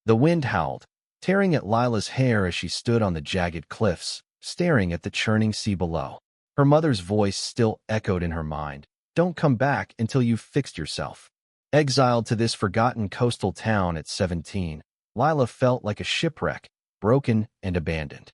The wind howled, tearing at Lila's hair as she stood on the jagged cliffs, staring at the churning sea below. Her mother's voice still echoed in her mind. Don't come back until you've fixed yourself. Exiled to this forgotten coastal town at 17, Lila felt like a shipwreck, broken and abandoned.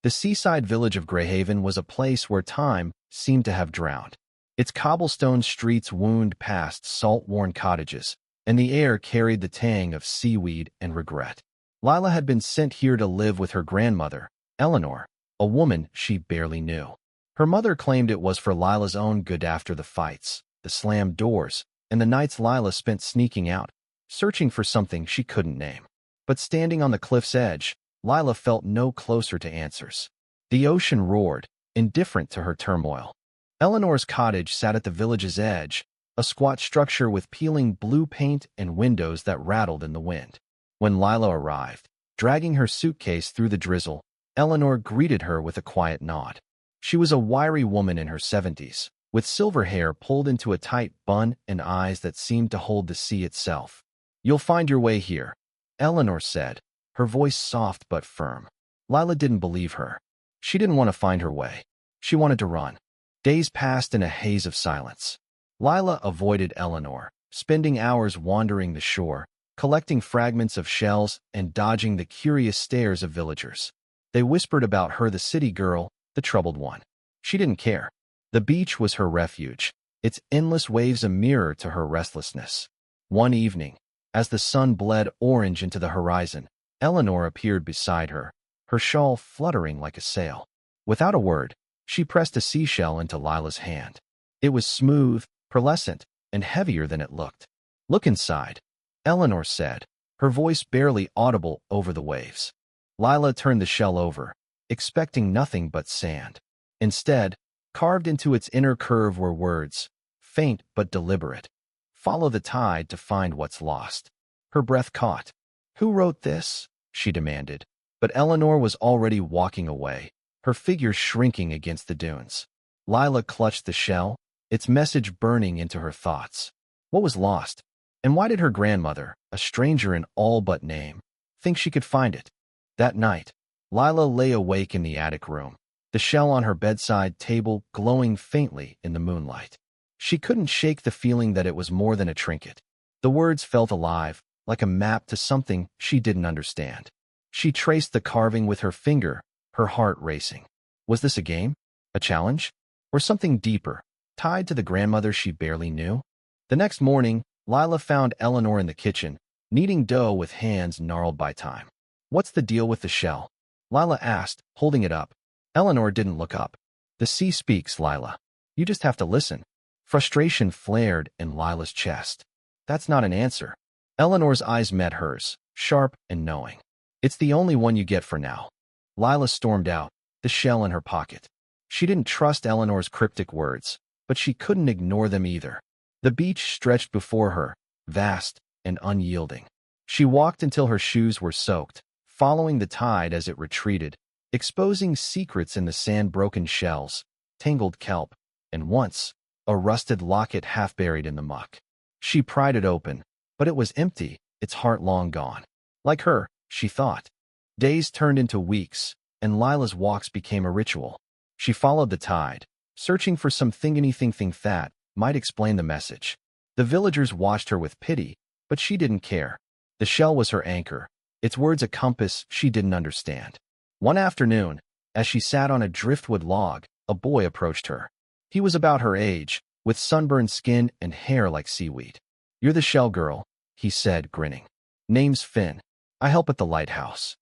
The seaside village of Greyhaven was a place where time seemed to have drowned. Its cobblestone streets wound past salt-worn cottages, and the air carried the tang of seaweed and regret. Lila had been sent here to live with her grandmother, Eleanor, a woman she barely knew. Her mother claimed it was for Lila's own good after the fights, the slammed doors, and the nights Lila spent sneaking out, searching for something she couldn't name. But standing on the cliff's edge, Lila felt no closer to answers. The ocean roared, indifferent to her turmoil. Eleanor's cottage sat at the village's edge, a squat structure with peeling blue paint and windows that rattled in the wind. When Lila arrived, dragging her suitcase through the drizzle, Eleanor greeted her with a quiet nod. She was a wiry woman in her 70s, with silver hair pulled into a tight bun and eyes that seemed to hold the sea itself. "You'll find your way here," Eleanor said, her voice soft but firm. Lila didn't believe her. She didn't want to find her way. She wanted to run. Days passed in a haze of silence. Lila avoided Eleanor, spending hours wandering the shore, collecting fragments of shells and dodging the curious stares of villagers. They whispered about her, the city girl, the troubled one. She didn't care. The beach was her refuge, its endless waves a mirror to her restlessness. One evening, as the sun bled orange into the horizon, Eleanor appeared beside her, her shawl fluttering like a sail. Without a word, she pressed a seashell into Lila's hand. It was smooth, pearlescent, and heavier than it looked. "Look inside," Eleanor said, her voice barely audible over the waves. Lila turned the shell over, expecting nothing but sand. Instead, carved into its inner curve were words, faint but deliberate. "Follow the tide to find what's lost." Her breath caught. "Who wrote this?" she demanded. But Eleanor was already walking away, her figure shrinking against the dunes. Lila clutched the shell, its message burning into her thoughts. What was lost? And why did her grandmother, a stranger in all but name, think she could find it? That night, Lila lay awake in the attic room, the shell on her bedside table glowing faintly in the moonlight. She couldn't shake the feeling that it was more than a trinket. The words felt alive, like a map to something she didn't understand. She traced the carving with her finger, her heart racing. Was this a game? A challenge? Or something deeper, tied to the grandmother she barely knew? The next morning, Lila found Eleanor in the kitchen, kneading dough with hands gnarled by time. "What's the deal with the shell?" Lila asked, holding it up. Eleanor didn't look up. "The sea speaks, Lila. You just have to listen." Frustration flared in Lila's chest. "That's not an answer." Eleanor's eyes met hers, sharp and knowing. "It's the only one you get for now." Lila stormed out, the shell in her pocket. She didn't trust Eleanor's cryptic words, but she couldn't ignore them either. The beach stretched before her, vast and unyielding. She walked until her shoes were soaked, following the tide as it retreated, exposing secrets in the sand-broken shells, tangled kelp, and once, a rusted locket half buried in the muck. She pried it open, but it was empty, its heart long gone. Like her, she thought. Days turned into weeks, and Lila's walks became a ritual. She followed the tide, searching for anything that might explain the message. The villagers watched her with pity, but she didn't care. The shell was her anchor, its words a compass she didn't understand. One afternoon, as she sat on a driftwood log, a boy approached her. He was about her age, with sunburned skin and hair like seaweed. "You're the shell girl," he said, grinning. "Name's Finn. I help at the lighthouse."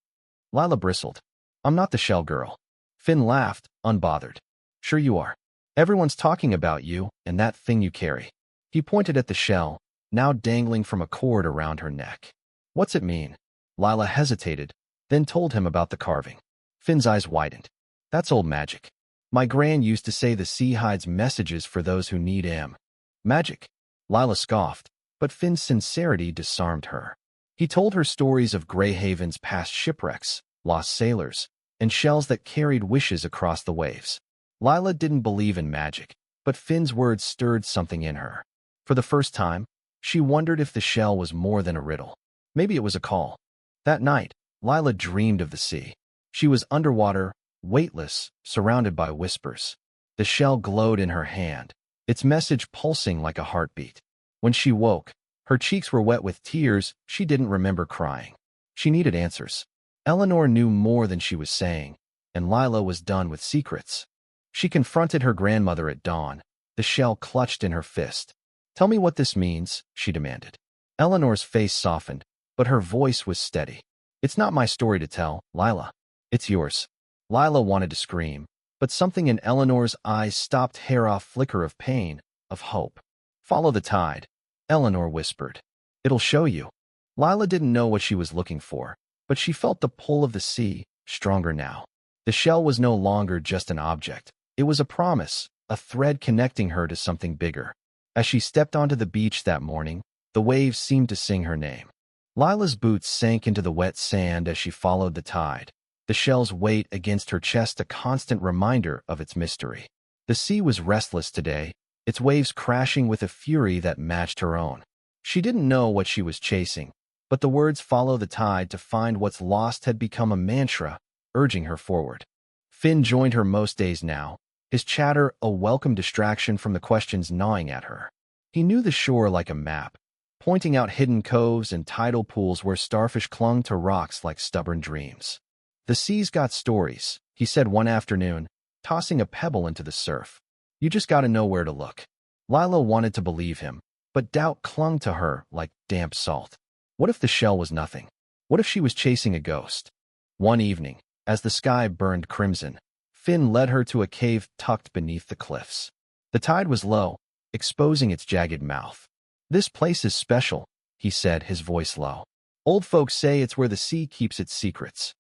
Lila bristled. "I'm not the shell girl." Finn laughed, unbothered. "Sure you are. Everyone's talking about you and that thing you carry." He pointed at the shell, now dangling from a cord around her neck. "What's it mean?" Lila hesitated, then told him about the carving. Finn's eyes widened. "That's old magic. My gran used to say the sea hides messages for those who need him." "Magic?" Lila scoffed, but Finn's sincerity disarmed her. He told her stories of Greyhaven's past shipwrecks, lost sailors, and shells that carried wishes across the waves. Lila didn't believe in magic, but Finn's words stirred something in her. For the first time, she wondered if the shell was more than a riddle. Maybe it was a call. That night, Lila dreamed of the sea. She was underwater, weightless, surrounded by whispers. The shell glowed in her hand, its message pulsing like a heartbeat. When she woke, her cheeks were wet with tears. She didn't remember crying. She needed answers. Eleanor knew more than she was saying, and Lila was done with secrets. She confronted her grandmother at dawn, the shell clutched in her fist. "Tell me what this means," she demanded. Eleanor's face softened, but her voice was steady. "It's not my story to tell, Lila. It's yours." Lila wanted to scream, but something in Eleanor's eyes stopped her off flicker of pain, of hope. "Follow the tide," Eleanor whispered. "It'll show you." Lila didn't know what she was looking for, but she felt the pull of the sea, stronger now. The shell was no longer just an object. It was a promise, a thread connecting her to something bigger. As she stepped onto the beach that morning, the waves seemed to sing her name. Lila's boots sank into the wet sand as she followed the tide, the shell's weight against her chest a constant reminder of its mystery. The sea was restless today, its waves crashing with a fury that matched her own. She didn't know what she was chasing, but the words "follow the tide to find what's lost" had become a mantra, urging her forward. Finn joined her most days now, his chatter a welcome distraction from the questions gnawing at her. He knew the shore like a map, pointing out hidden coves and tidal pools where starfish clung to rocks like stubborn dreams. "The sea's got stories," he said one afternoon, tossing a pebble into the surf. "You just gotta know where to look." Lila wanted to believe him, but doubt clung to her like damp salt. What if the shell was nothing? What if she was chasing a ghost? One evening, as the sky burned crimson, Finn led her to a cave tucked beneath the cliffs. The tide was low, exposing its jagged mouth. "This place is special," he said, his voice low. "Old folks say it's where the sea keeps its secrets."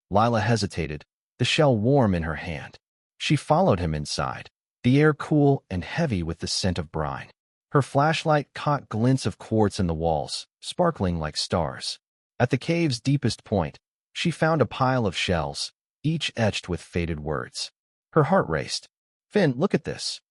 Lila hesitated, the shell warm in her hand. She followed him inside, the air cool and heavy with the scent of brine. Her flashlight caught glints of quartz in the walls, sparkling like stars. At the cave's deepest point, she found a pile of shells, each etched with faded words. Her heart raced. "Finn, look at this."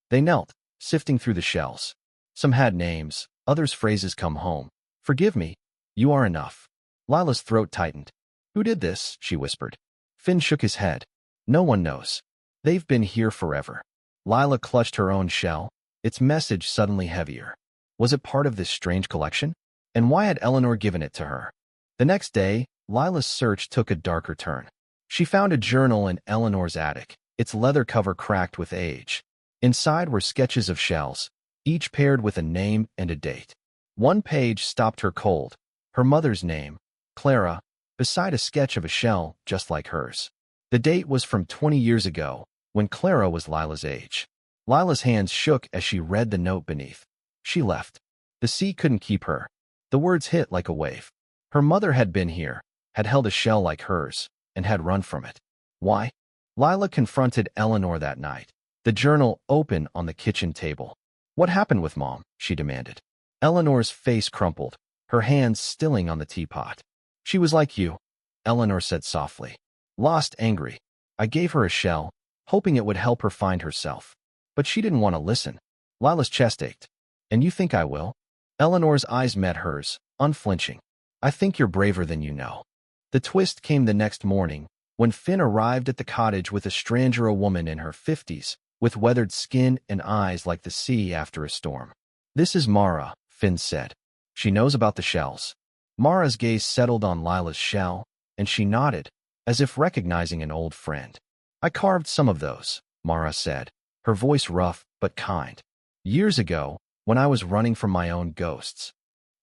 They knelt, sifting through the shells. Some had names, others phrases "come home," "forgive me," "you are enough." Lila's throat tightened. "Who did this?" she whispered. Finn shook his head. "No one knows. They've been here forever." Lila clutched her own shell, its message suddenly heavier. Was it part of this strange collection? And why had Eleanor given it to her? The next day, Lila's search took a darker turn. She found a journal in Eleanor's attic, its leather cover cracked with age. Inside were sketches of shells, each paired with a name and a date. One page stopped her cold, her mother's name, Clara, beside a sketch of a shell just like hers. The date was from 20 years ago, when Clara was Lila's age. Lila's hands shook as she read the note beneath. She left. The sea couldn't keep her. The words hit like a wave. Her mother had been here, had held a shell like hers, and had run from it. Why? Lila confronted Eleanor that night, the journal open on the kitchen table. "What happened with Mom?" she demanded. Eleanor's face crumpled, her hands stilling on the teapot. "She was like you," Eleanor said softly. "Lost, angry. I gave her a shell, hoping it would help her find herself. But she didn't want to listen." Lila's chest ached. "And you think I will?" Eleanor's eyes met hers, unflinching. "I think you're braver than you know." The twist came the next morning, when Finn arrived at the cottage with a stranger, a woman in her 50s, with weathered skin and eyes like the sea after a storm. "This is Mara," Finn said. "She knows about the shells." Mara's gaze settled on Lila's shell, and she nodded, as if recognizing an old friend. "I carved some of those," Mara said, her voice rough but kind. "Years ago, when I was running from my own ghosts."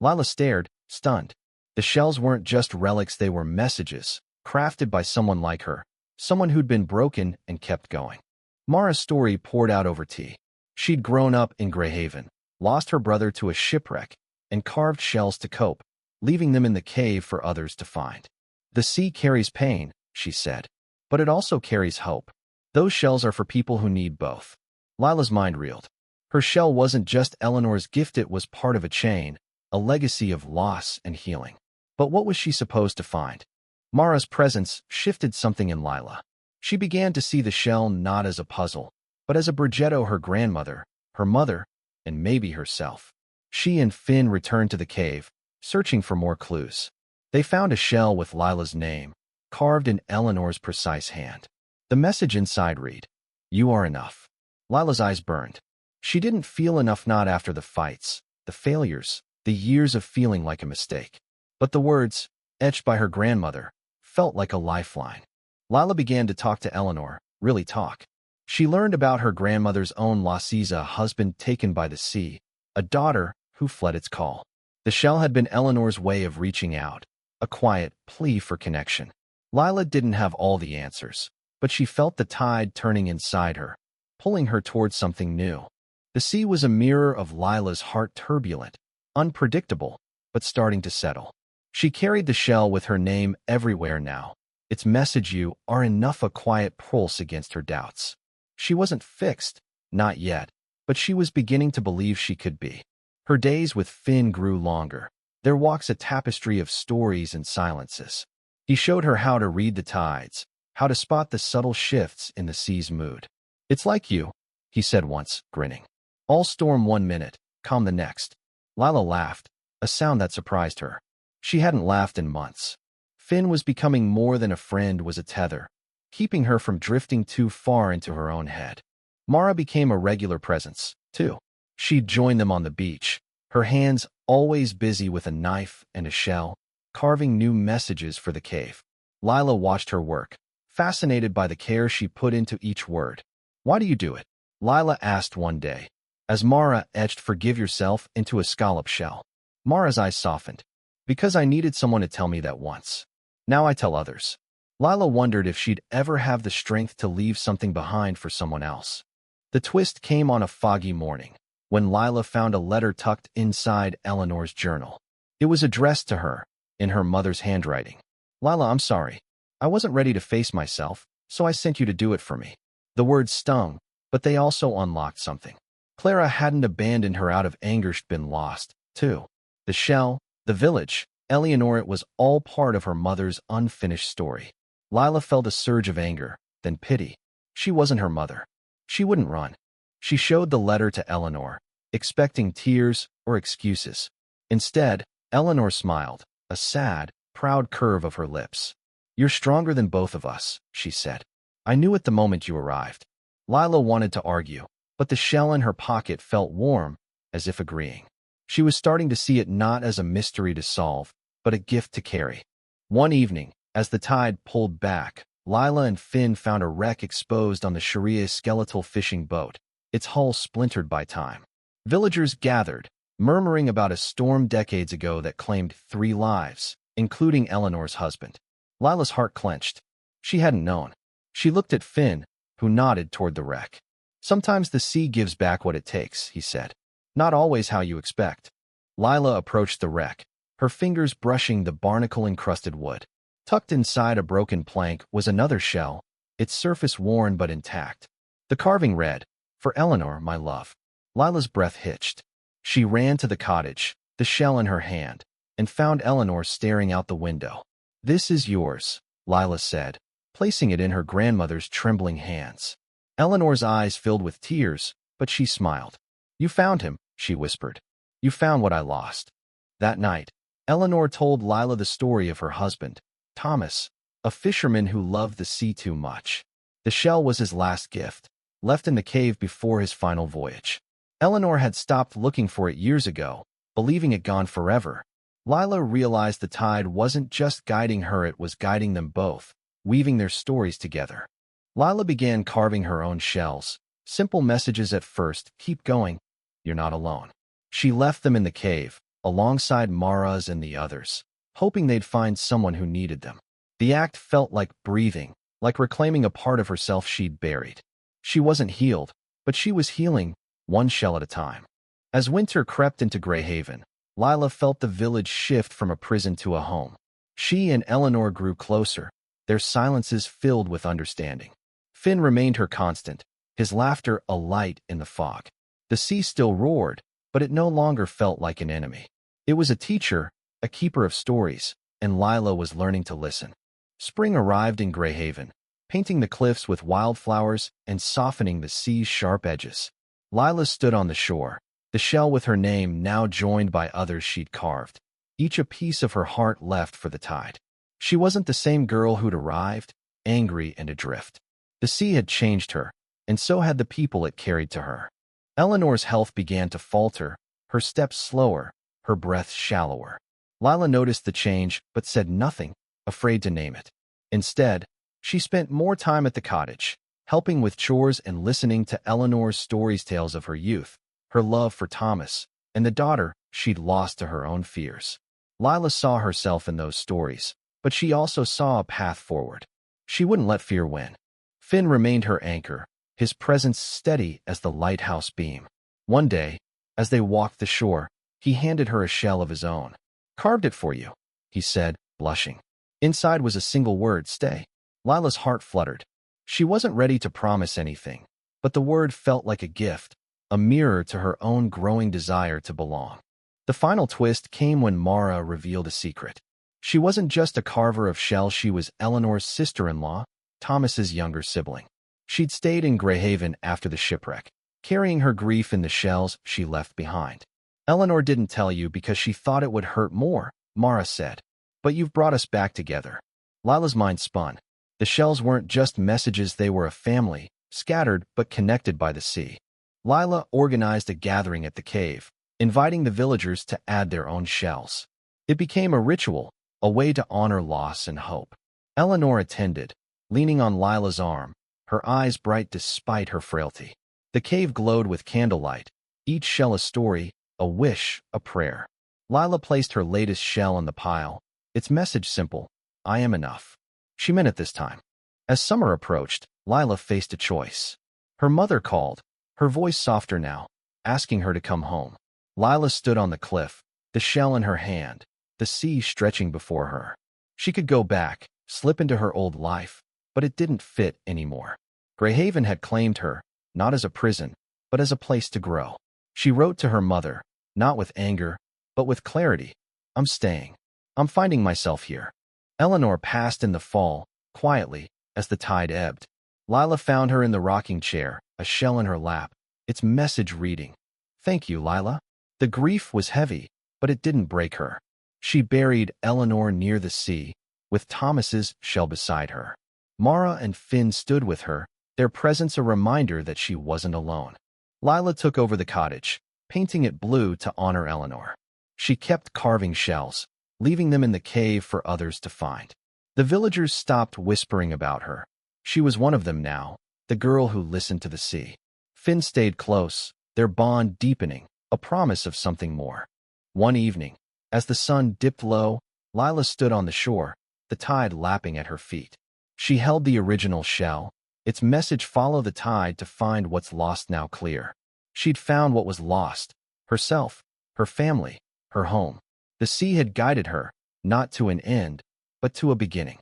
Lila stared, stunned. The shells weren't just relics, they were messages, crafted by someone like her, someone who'd been broken and kept going. Mara's story poured out over tea. She'd grown up in Greyhaven, lost her brother to a shipwreck, and carved shells to cope, leaving them in the cave for others to find. "The sea carries pain," she said, "but it also carries hope. Those shells are for people who need both." Lila's mind reeled. Her shell wasn't just Eleanor's gift, it was part of a chain, a legacy of loss and healing. But what was she supposed to find? Mara's presence shifted something in Lila. She began to see the shell not as a puzzle, but as a Brigetto, her grandmother, her mother, and maybe herself. She and Finn returned to the cave, searching for more clues. They found a shell with Lila's name, carved in Eleanor's precise hand. The message inside read, "You are enough." Lila's eyes burned. She didn't feel enough, not after the fights, the failures, the years of feeling like a mistake. But the words, etched by her grandmother, felt like a lifeline. Lila began to talk to Eleanor, really talk. She learned about her grandmother's own loss, a husband taken by the sea, a daughter who fled its call. The shell had been Eleanor's way of reaching out, a quiet plea for connection. Lila didn't have all the answers, but she felt the tide turning inside her, pulling her towards something new. The sea was a mirror of Lila's heart, turbulent, unpredictable, but starting to settle. She carried the shell with her name everywhere now, its message, "You are enough," a quiet pulse against her doubts. She wasn't fixed, not yet, but she was beginning to believe she could be. Her days with Finn grew longer, their walks a tapestry of stories and silences. He showed her how to read the tides, how to spot the subtle shifts in the sea's mood. "It's like you," he said once, grinning. "All storm one minute, calm the next." Lila laughed, a sound that surprised her. She hadn't laughed in months. Finn was becoming more than a friend, was a tether, keeping her from drifting too far into her own head. Mara became a regular presence, too. She'd join them on the beach, her hands always busy with a knife and a shell, carving new messages for the cave. Lila watched her work, fascinated by the care she put into each word. "Why do you do it?" Lila asked one day, as Mara etched "forgive yourself" into a scallop shell. Mara's eyes softened. "Because I needed someone to tell me that once. Now I tell others." Lila wondered if she'd ever have the strength to leave something behind for someone else. The twist came on a foggy morning, when Lila found a letter tucked inside Eleanor's journal. It was addressed to her, in her mother's handwriting. "Lila, I'm sorry. I wasn't ready to face myself, so I sent you to do it for me." The words stung, but they also unlocked something. Clara hadn't abandoned her out of anger. She'd been lost, too. The shell, the village, Eleanor, it was all part of her mother's unfinished story. Lila felt a surge of anger, then pity. She wasn't her mother. She wouldn't run. She showed the letter to Eleanor, expecting tears or excuses. Instead, Eleanor smiled, a sad, proud curve of her lips. "You're stronger than both of us," she said. "I knew it the moment you arrived." Lila wanted to argue, but the shell in her pocket felt warm, as if agreeing. She was starting to see it not as a mystery to solve, but a gift to carry. One evening, as the tide pulled back, Lila and Finn found a wreck exposed on the Sharia's skeletal fishing boat, its hull splintered by time. Villagers gathered, murmuring about a storm decades ago that claimed 3 lives, including Eleanor's husband. Lila's heart clenched. She hadn't known. She looked at Finn, who nodded toward the wreck. "Sometimes the sea gives back what it takes," he said. "Not always how you expect." Lila approached the wreck, her fingers brushing the barnacle-encrusted wood. Tucked inside a broken plank was another shell, its surface worn but intact. The carving read, "For Eleanor, my love." Lila's breath hitched. She ran to the cottage, the shell in her hand, and found Eleanor staring out the window. "This is yours," Lila said, placing it in her grandmother's trembling hands. Eleanor's eyes filled with tears, but she smiled. "You found him," she whispered. "You found what I lost." That night, Eleanor told Lila the story of her husband, Thomas, a fisherman who loved the sea too much. The shell was his last gift, left in the cave before his final voyage. Eleanor had stopped looking for it years ago, believing it gone forever. Lila realized the tide wasn't just guiding her, it was guiding them both, weaving their stories together. Lila began carving her own shells, simple messages at first: "Keep going, you're not alone." She left them in the cave, alongside Mara's and the others, hoping they'd find someone who needed them. The act felt like breathing, like reclaiming a part of herself she'd buried. She wasn't healed, but she was healing, one shell at a time. As winter crept into Greyhaven, Lila felt the village shift from a prison to a home. She and Eleanor grew closer, their silences filled with understanding. Finn remained her constant, his laughter a light in the fog. The sea still roared, but it no longer felt like an enemy. It was a teacher, a keeper of stories, and Lila was learning to listen. Spring arrived in Greyhaven, painting the cliffs with wildflowers and softening the sea's sharp edges. Lila stood on the shore, the shell with her name now joined by others she'd carved. each a piece of her heart left for the tide. She wasn't the same girl who'd arrived, angry and adrift. The sea had changed her, and so had the people it carried to her. Eleanor's health began to falter, her steps slower, her breath shallower. Lila noticed the change, but said nothing, afraid to name it. Instead, she spent more time at the cottage, helping with chores and listening to Eleanor's stories, tales of her youth, her love for Thomas, and the daughter she'd lost to her own fears. Lila saw herself in those stories, but she also saw a path forward. She wouldn't let fear win. Finn remained her anchor, his presence steady as the lighthouse beam. One day, as they walked the shore, he handed her a shell of his own. "Carved it for you," he said, blushing. Inside was a single word, "Stay." Lila's heart fluttered. She wasn't ready to promise anything, but the word felt like a gift, a mirror to her own growing desire to belong. The final twist came when Mara revealed a secret. She wasn't just a carver of shells, she was Eleanor's sister-in-law, Thomas's younger sibling. She'd stayed in Greyhaven after the shipwreck, carrying her grief in the shells she left behind. "Eleanor didn't tell you because she thought it would hurt more," Mara said. "But you've brought us back together." Lila's mind spun. The shells weren't just messages, they were a family, scattered but connected by the sea. Lila organized a gathering at the cave, inviting the villagers to add their own shells. It became a ritual, a way to honor loss and hope. Eleanor attended, leaning on Lila's arm, her eyes bright despite her frailty. The cave glowed with candlelight, each shell a story, a wish, a prayer. Lila placed her latest shell on the pile, its message simple: "I am enough." She meant it this time. As summer approached, Lila faced a choice. Her mother called, her voice softer now, asking her to come home. Lila stood on the cliff, the shell in her hand, the sea stretching before her. She could go back, slip into her old life, but it didn't fit anymore. Greyhaven had claimed her, not as a prison, but as a place to grow. She wrote to her mother, not with anger, but with clarity: "I'm staying. I'm finding myself here." Eleanor passed in the fall, quietly, as the tide ebbed. Lila found her in the rocking chair, a shell in her lap, its message reading: "Thank you, Lila." The grief was heavy, but it didn't break her. She buried Eleanor near the sea, with Thomas's shell beside her. Mara and Finn stood with her, their presence a reminder that she wasn't alone. Lila took over the cottage, painting it blue to honor Eleanor. She kept carving shells, leaving them in the cave for others to find. The villagers stopped whispering about her. She was one of them now, the girl who listened to the sea. Finn stayed close, their bond deepening, a promise of something more. One evening, as the sun dipped low, Lila stood on the shore, the tide lapping at her feet. She held the original shell, its message: "Follow the tide to find what's lost now clear." She'd found what was lost: herself, her family, her home. The sea had guided her, not to an end, but to a beginning.